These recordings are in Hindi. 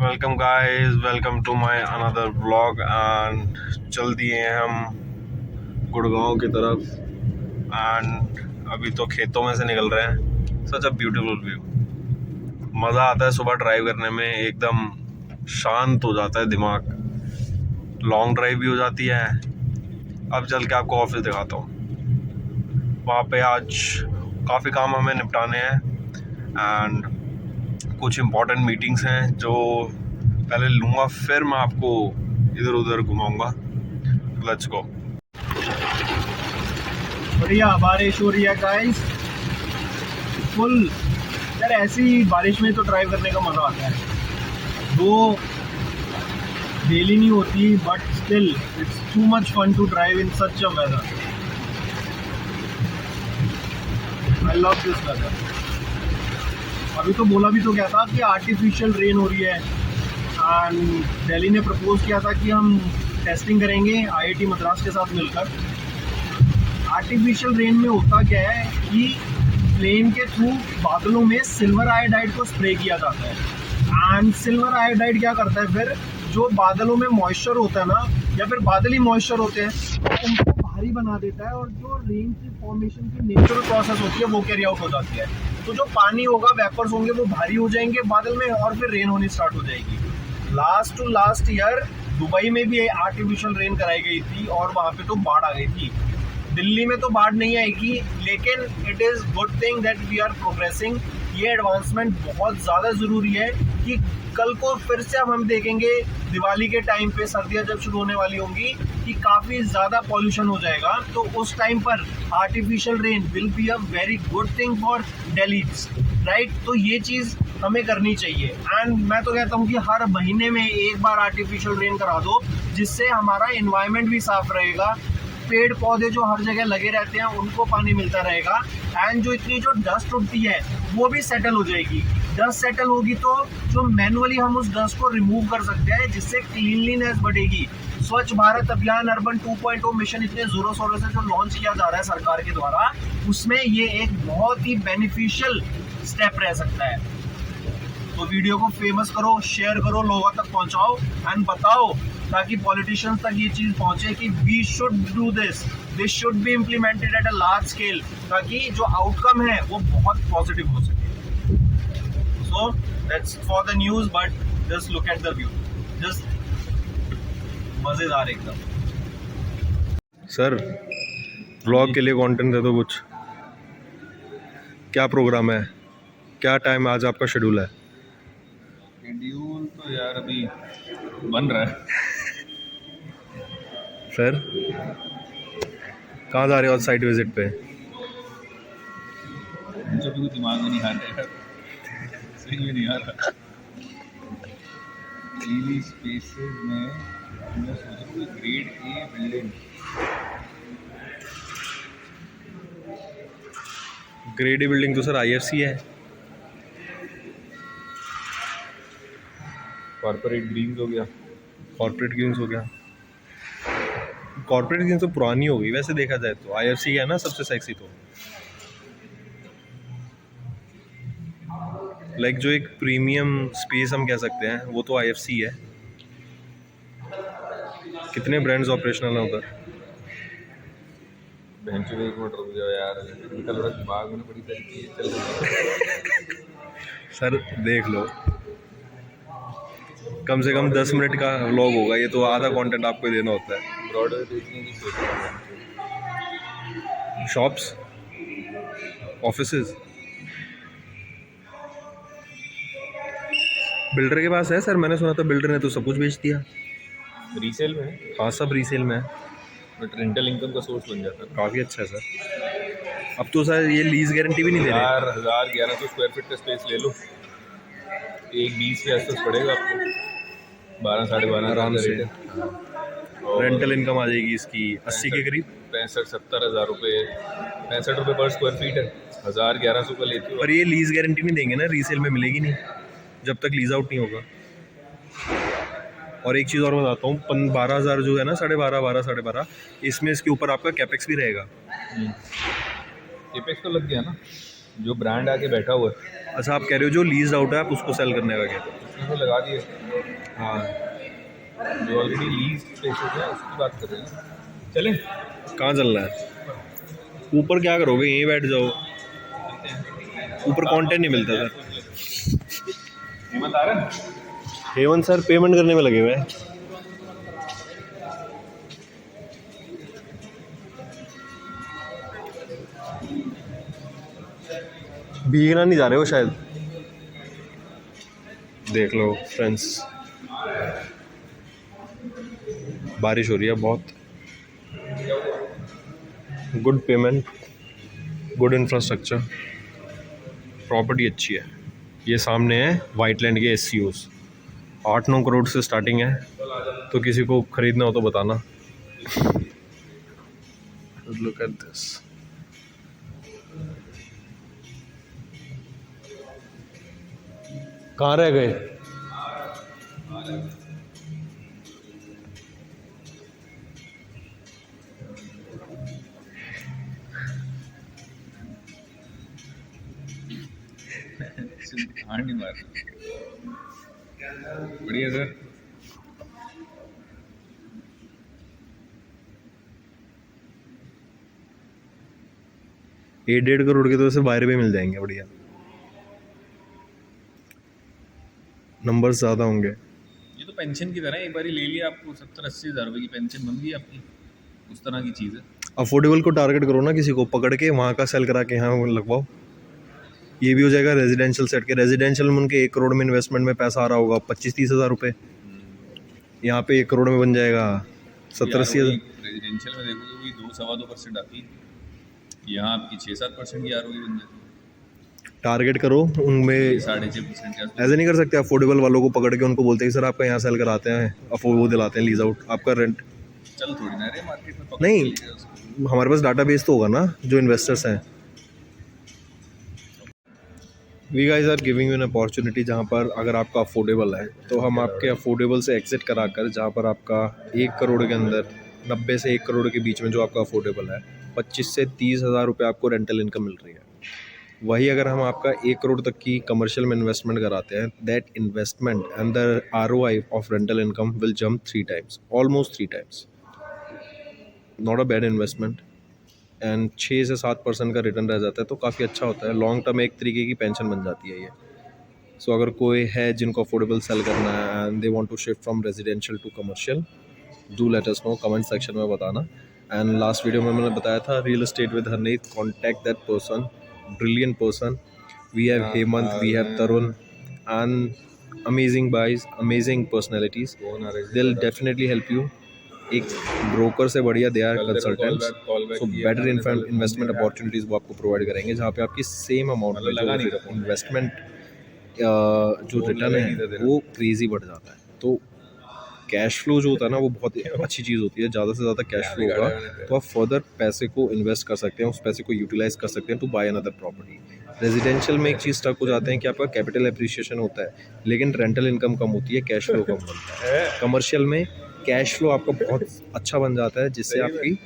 Welcome guys, welcome to my another vlog. And चल दिए हैं हम गुड़गांव की तरफ। एंड अभी तो खेतों में से निकल रहे हैं। सच अ ब्यूटीफुल व्यू। मज़ा आता है सुबह ड्राइव करने में, एकदम शांत हो जाता है दिमाग। लॉन्ग ड्राइव भी हो जाती है। अब चल के आपको ऑफिस दिखाता हूँ। वहाँ पे आज काफ़ी काम हमें निपटाने हैं एंड कुछ इम्पोर्टेंट मीटिंग्स हैं जो पहले लूँगा, फिर मैं आपको इधर उधर घुमाऊंगा। Let's go. बढ़िया बारिश हो रही है गाइस, फुल। यार ऐसी बारिश में तो ड्राइव करने का मज़ा आता है। वो डेली नहीं होती but still it's too much fun to drive in such a weather. I love this weather. अभी तो बोला भी तो क्या था कि आर्टिफिशियल रेन हो रही है एंड दिल्ली ने प्रपोज किया था कि हम टेस्टिंग करेंगे आईआईटी मद्रास के साथ मिलकर। आर्टिफिशियल रेन में होता क्या है कि प्लेन के थ्रू बादलों में सिल्वर आयोडाइड को स्प्रे किया जाता है एंड सिल्वर आयोडाइड क्या करता है, फिर जो बादलों में मॉइस्चर होता है ना, या फिर बादल ही मॉइस्चर होते हैं, उनको भारी बना देता है और जो रेन की फॉर्मेशन की नेचुरल प्रोसेस होती है वो कैरी आउट हो जाती है। तो जो पानी होगा, वेपर्स होंगे, वो भारी हो जाएंगे बादल में और फिर रेन होनी स्टार्ट हो जाएगी। Last to last year Dubai में भी आर्टिफिशियल रेन कराई गई थी और वहाँ पे तो बाढ़ आ गई थी। दिल्ली में तो बाढ़ नहीं आएगी, लेकिन it is good thing that we are progressing. ये एडवांसमेंट बहुत ज़्यादा ज़रूरी है कि कल को फिर से अब हम देखेंगे दिवाली के टाइम पे, सर्दियाँ जब शुरू होने वाली होंगी, कि काफ़ी ज़्यादा पॉल्यूशन हो जाएगा। तो उस टाइम पर artificial rain will be a very good thing for Delhi, right. तो ये चीज़ हमें करनी चाहिए एंड मैं तो कहता हूँ कि हर महीने में एक बार आर्टिफिशियल रेन करा दो, जिससे हमारा एनवायरनमेंट भी साफ रहेगा, पेड़ पौधे जो हर जगह लगे रहते हैं उनको पानी मिलता रहेगा एंड जो इतनी जो डस्ट उठती है वो भी सेटल हो जाएगी। डस्ट सेटल होगी तो जो मैनुअली हम उस डस्ट को रिमूव कर सकते हैं, जिससे क्लीनलीनेस बढ़ेगी। स्वच्छ भारत अभियान अर्बन 2.0 मिशन इतने जोरों शोरों से जो लॉन्च किया जा रहा है सरकार के द्वारा, उसमें ये एक बहुत ही बेनिफिशियल स्टेप रह सकता है। तो वीडियो को फेमस करो, शेयर करो, लोगों तक पहुंचाओ एंड बताओ, ताकि पॉलिटिशियंस तक ये चीज़ पहुंचे कि we should do this should be implemented at a large scale, ताकि जो आउटकम है वो बहुत पॉजिटिव हो सके। So that's for the news, but just look at the view, just मज़ेदार एकदम। सर, व्लॉग के लिए कंटेंट दे दो कुछ। क्या प्रोग्राम है, क्या टाइम आज आपका शेड्यूल है? शेड्यूल तो यार अभी बन रहा है। सर, कहाँ जा रहे हो आज साइट विजिट पे? मुझे भी कुछ दिमाग में नहीं आ रहा है, सही में नहीं आ रहा। डेली स्पेसेस में मैं सोच रहा हूँ grade A building. Grade A building तो सर आईएफसी है। कॉर्पोरेट ग्रीन्स हो गया। कॉर्पोरेट गेम्स हो गया। कॉर्पोरेट गेम्स तो पुरानी हो गई वैसे देखा जाए तो। आईएफसी है ना सबसे सेक्सी। तो लाइक जो एक प्रीमियम स्पेस हम कह सकते हैं वो तो आईएफसी है। कितने ब्रांड्स ऑपरेशनल हैं उधर? बेंच में एक मिनट रुक जाओ यार, निकल रहा दिमाग में बड़ी सारी चीज़ें चल रही है। सर देख लो, कम से कम 10 मिनट का व्लॉग होगा ये, तो आधा कंटेंट आपको ही देना होता है। ब्रॉडवे बेचने की सोच रहा हूँ। शॉप्स, ऑफिसेज, बिल्डर के पास है सर। मैंने सुना था बिल्डर ने तो सब कुछ बेच दिया। रीसेल में? हाँ, सब रीसेल में है। बट रेंटल इनकम का सोर्स बन जाता है। काफ़ी अच्छा है सर। अब तो सर ये लीज गारंटी भी नहीं दे रहे। 1100 स्क्वायर फीट का स्पेस ले लो, एक 20 के आसपास पड़ेगा आपको, 12 साढ़े 12 आराम से। और रेंटल इनकम आ जाएगी इसकी 80 के करीब। 65-70 हज़ार रुपये, 65 रुपये पर स्क्वायर फीट है। 1100 का लेती हो। और ये लीज गारंटी नहीं देंगे ना, रीसेल में मिलेगी नहीं जब तक लीज आउट नहीं होगा। और एक चीज़ और बताता हूँ, 12,000 जो है ना, 12,500 इसमें इसके ऊपर आपका कैपेक्स भी रहेगा। कैपेक्स तो लग गया ना, जो ब्रांड आके बैठा हुआ है। अच्छा, आप कह रहे हो जो लीज आउट है आप उसको सेल करने का क्या? उसने तो लगा दिए, हाँ जो ऑलरेडी लीज प्लेसेस है उसकी बात कर रहे हैं। चलें कहाँ चल रहा है? ऊपर क्या करोगे, यहीं बैठ जाओ, ऊपर कंटेंट नहीं मिलता सर। हिम्मत आ रहा है? हेमंत सर पेमेंट करने में लगे हुए हैं। भीगना नहीं जा रहे हो शायद। देख लो फ्रेंड्स, बारिश हो रही है बहुत। Good payment, good infrastructure, property अच्छी है। ये सामने है वाइटलैंड के SCOs, 8-9 करोड़ से स्टार्टिंग है, तो किसी को खरीदना हो तो बताना। Look at this. कहाँ रह गए? हाँ नहीं मार, बढ़िया सर। ये 1.5 करोड़ के तो वैसे बाहर भी मिल जाएंगे, बढ़िया नंबर ज़्यादा होंगे। ये तो पेंशन की तरह है, एक बार ले लिया आपको 70-80 हज़ार रुपये की पेंशन बन गई आपकी, उस तरह की चीज़ है। अफोर्डेबल को टारगेट करो ना, किसी को पकड़ के वहाँ का सेल करा के यहाँ लगवाओ। ये भी हो जाएगा रेजिडेंशियल सेट के। रेजिडेंशियल में उनके 1 करोड़ में इन्वेस्टमेंट में पैसा आ रहा होगा 25-30 हज़ार रुपये, यहाँ पे 1 करोड़ में बन जाएगा 70-80 हज़ार। रेजिडेंशियल में देखोगे वही 2-2.25% आती है, यहाँ आपकी 6-7% की ROE बन जाती है, टारगेट करो उनमें। 6.5% के आसपास। ऐसे नहीं कर सकते अफोर्डेबल वालों को पकड़ के उनको बोलते हैं कि सर आपका यहाँ सेल कराते हैं, वो दिलाते हैं लीज आउट, आपका रेंट। चल थोड़ी ना रहे मार्केट में पकड़ नहीं, के लेके उसको। हमारे पास डाटाबेस तो होगा ना जो इन्वेस्टर्स हैं। We guys are giving you an opportunity, जहाँ पर अगर आपका अफोर्डेबल है तो हम आपके अफोर्डेबल से एग्जिट कराकर, जहाँ पर आपका 1 करोड़ के अंदर 90 से 1 करोड़ के बीच में जो आपका अफोर्डेबल है, 25 से 30 हज़ार रुपये आपको रेंटल इनकम मिल रही है। वही अगर हम आपका 1 करोड़ तक की कमर्शियल में इन्वेस्टमेंट कराते हैं, that investment and the ROI of rental income will jump 3 times, almost 3 times। Not a bad investment, and 6 से 7% का रिटर्न रह जाता है, तो काफ़ी अच्छा होता है। लॉन्ग टर्म एक तरीके की पेंशन बन जाती है ये। सो अगर कोई है जिनको अफोर्डेबल सेल करना है and they want to shift from residential to commercial, do let us know, comment section में बताना। एंड लास्ट वीडियो में मैंने बताया था real estate with Harneet, contact that person, brilliant person. We have Hemant, we have Tarun, and amazing guys, amazing personalities. They'll definitely help you. एक ब्रोकर से बढ़िया they are consultants, so better investment opportunities वो आपको प्रोवाइड करेंगे, जहाँ पे आपकी सेम अमाउंट में इन्वेस्टमेंट जो रिटर्न है वो क्रेजी बढ़ जाता है। तो कैश फ्लो जो होता है ना वो बहुत अच्छी चीज़ होती है। ज़्यादा से ज़्यादा कैश फ्लो होगा तो आप फर्दर पैसे को इन्वेस्ट कर सकते हैं, उस पैसे को यूटिलाइज कर सकते हैं to buy another property. Residential में एक चीज़ स्टक हो जाते हैं कि आपका कैपिटल एप्रिसिएशन होता है, लेकिन रेंटल इनकम कम होती है, कैश फ्लो कम बनता है। कमर्शियल में कैश फ्लो आपका बहुत अच्छा बन जाता है, जिससे आपकी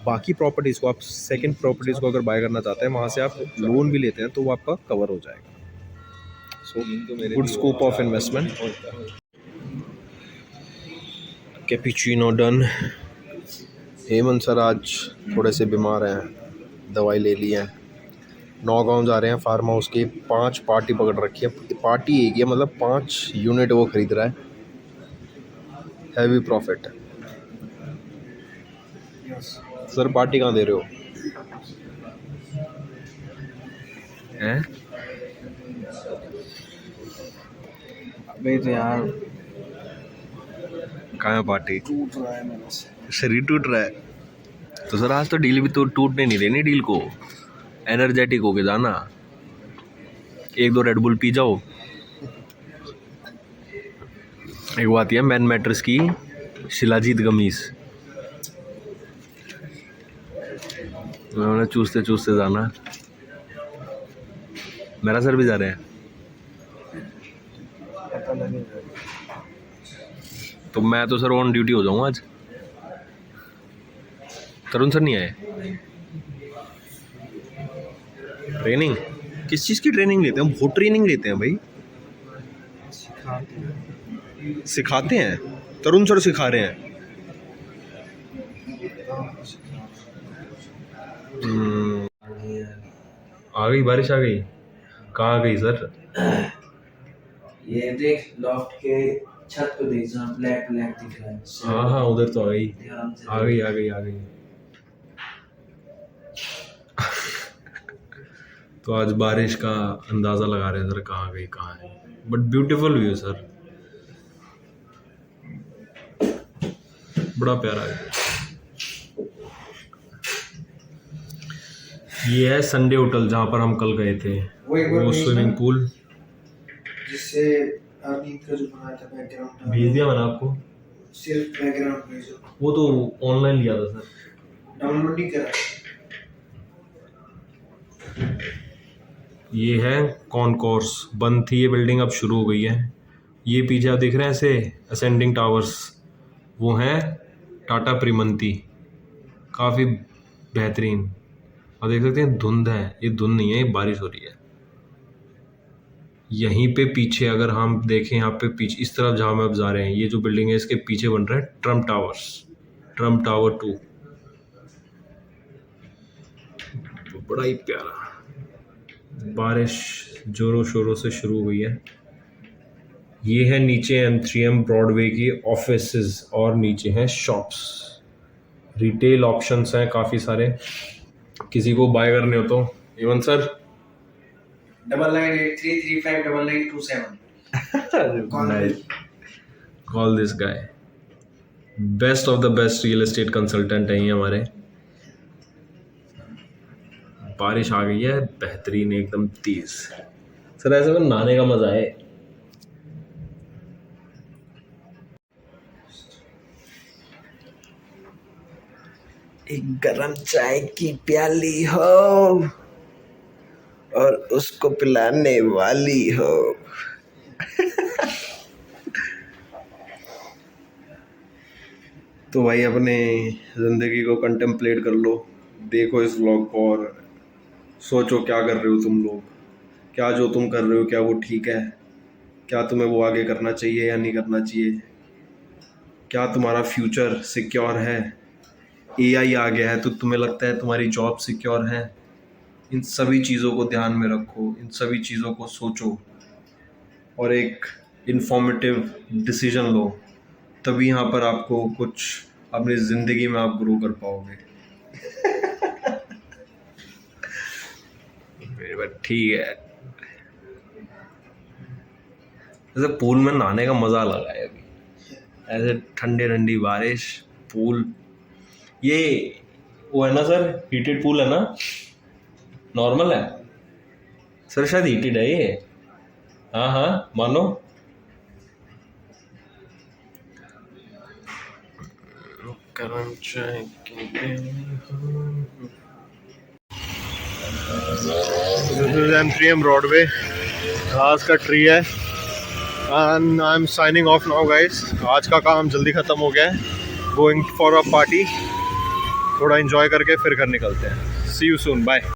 बाकी प्रॉपर्टीज़ को, आप सेकेंड प्रॉपर्टीज़ को अगर बाय करना चाहते हैं, वहाँ से आप लोन भी लेते हैं तो वो आपका कवर हो जाएगा। So good scope of investment. Cappuccino done. Hemant sir आज थोड़े से बीमार हैं, दवाई ले ली है। नौगांव जा रहे हैं, फार्म हाउस की 5 पार्टी पकड़ रखी है। पार्टी एक ही है, मतलब 5 यूनिट वो खरीद रहा है। Heavy profit. सर पार्टी कहाँ दे रहे हो? हैं? अबे तो यार कहाँ है पार्टी? टूट रहा है मेरे से। शरीर टूट रहा है तो सर आज तो डील भी तो टूटने नहीं देनी, डील को एनर्जेटिक होके जाना। 1-2 रेड बुल पी जाओ। एक वो आती है मैन मैट्रेस की शिलाजीत गमीज, उन्होंने चूसते चूसते जाना। मेरा सर भी जा रहे हैं पता लगेगा तो मैं तो सर ऑन ड्यूटी हो जाऊंगा आज। तरुण सर नहीं आए? ट्रेनिंग किस चीज़ की ट्रेनिंग लेते हैं? बहुत ट्रेनिंग लेते हैं भाई। सिखाते हैं, तरुण सर सिखा रहे हैं। आ गई बारिश, आ गई। कहाँ गई सर? ये देख लॉफ्ट के छत पे देख, जहाँ ब्लैक ब्लैक दिख रहा है। हाँ हाँ, उधर तो आ गई, ध्यान से आ गई, आ गई, आ गई। तो आज बारिश का अंदाजा लगा रहे हैं सर, कहाँ गई कहाँ है। बट ब्यूटीफुल व्यू सर, बड़ा प्यारा है। ये है संडे होटल, जहाँ पर हम कल गए थे। वो स्विमिंग पूल जिससे आपने का जो बनाया था बैकग्राउंड भेज दिया मैंने आपको, सिर्फ बैकग्राउंड भेजो। वो तो ऑनलाइन लिया था सर, डाउनलोड नहीं करा। ये है कॉनकोर्स, बंद थी ये बिल्डिंग, अब शुरू हो गई है। ये पीछे आप देख रहे हैं ऐसे असेंडिंग टावर्स, वो हैं टाटा प्रीमंती, काफ़ी बेहतरीन। और देख सकते हैं धुंध है, ये धुंध नहीं है, ये बारिश हो रही है। यहीं पे पीछे अगर हम देखें, यहाँ पे पीछे इस तरफ जहाँ में अब जा रहे हैं, ये जो बिल्डिंग है इसके पीछे बन रहा है ट्रम्प टावर्स, ट्रम्प टावर 2। तो बड़ा ही प्यारा, बारिश जोरों शोरों से शुरू हुई है। ये है नीचे M3M ब्रॉडवे की ऑफिसेज और नीचे हैं शॉप्स, रिटेल ऑप्शंस हैं काफ़ी सारे, किसी को बाय करने हो तो। Even sir 9983359927 call this guy, best of the best real estate consultant है ये हमारे। बारिश आ गई है बेहतरीन, एकदम तेज सर, ऐसे में नहाने का मजा है। एक गरम चाय की प्याली हो और उसको पिलाने वाली हो। तो भाई अपने ज़िंदगी को कंटेम्पलेट कर लो, देखो इस व्लॉग को और सोचो क्या कर रहे हो तुम लोग, क्या जो तुम कर रहे हो क्या वो ठीक है, क्या तुम्हें वो आगे करना चाहिए या नहीं करना चाहिए, क्या तुम्हारा फ्यूचर सिक्योर है। AI आ गया है तो तुम्हें लगता है तुम्हारी जॉब सिक्योर है। इन सभी चीज़ों को ध्यान में रखो, इन सभी चीज़ों को सोचो और एक इन्फॉर्मेटिव डिसीजन लो, तभी यहाँ पर आपको कुछ अपनी ज़िंदगी में आप ग्रो कर पाओगे। ठीक है, जैसे पूल में नहाने का मज़ा अलग है अभी, ऐसे ठंडे ठंडी बारिश, पूल। ये वो है ना सर, हीटेड पूल है ना, नॉर्मल है सर? शायद हीटेड है ये। हाँ हाँ मानो। M3M Broadway, घास का ट्री है। And I am signing off now guys, आज का काम जल्दी ख़त्म हो गया है। गोइंग फॉर अ पार्टी, थोड़ा एंजॉय करके फिर घर निकलते हैं। सी यू सून, बाय।